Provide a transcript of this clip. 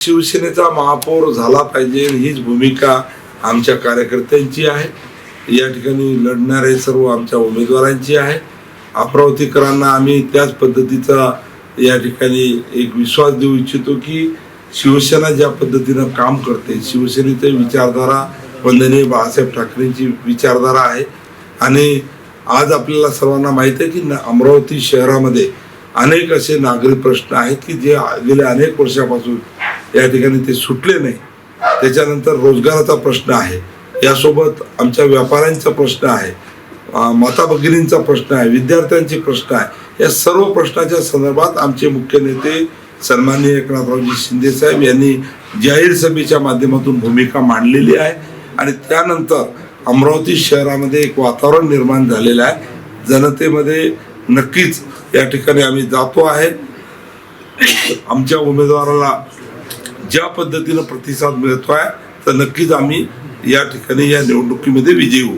शिवसेनेचा महापौर झाला पाहिजे हीच भूमिका आमच्या कार्यकर्त्यांची आहे। या ठिकाणी लढणारे सर्व आमच्या उमेदवारांची आहे। अमरावतीकरांना आम्ही त्याच पद्धतीचा या ठिकाणी एक विश्वास देऊ इच्छितो की शिवसेना ज्या पद्धतीने काम करते, शिवसेनेची विचारधारा वंदनीय बाळासाहेब ठाकरेंची विचारधारा आहे। आणि आज आपल्याला सर्वांना माहिती आहे की अमरावती शहरामध्ये अनेक असे नागरी प्रश्न आहेत की जे गेल्या अनेक वर्षापासून या ठिकाणी ते सुटले नाही। त्याच्यानंतर रोजगाराचा प्रश्न आहे, यासोबत आमच्या व्यापाऱ्यांचा प्रश्न आहे, माता भगिनींचा प्रश्न आहे, विद्यार्थ्यांचे प्रश्न आहे। या सर्व प्रश्नाच्या संदर्भात आमचे मुख्य नेते सन्माननीय एकनाथरावजी शिंदे साहेब यांनी जाहीर सभेच्या माध्यमातून भूमिका मांडलेली आहे। आणि त्यानंतर अमरावती शहरामध्ये एक वातावरण निर्माण झालेलं आहे। जनतेमध्ये नक्कीच या ठिकाणी आम्ही जातो आहे। आमच्या उमेदवाराला ज्या पद्धतीने प्रतिसाद मिळतो आहे तर नक्कीच आम्ही या ठिकाणी या निवडणुकीमध्ये विजयी होऊ।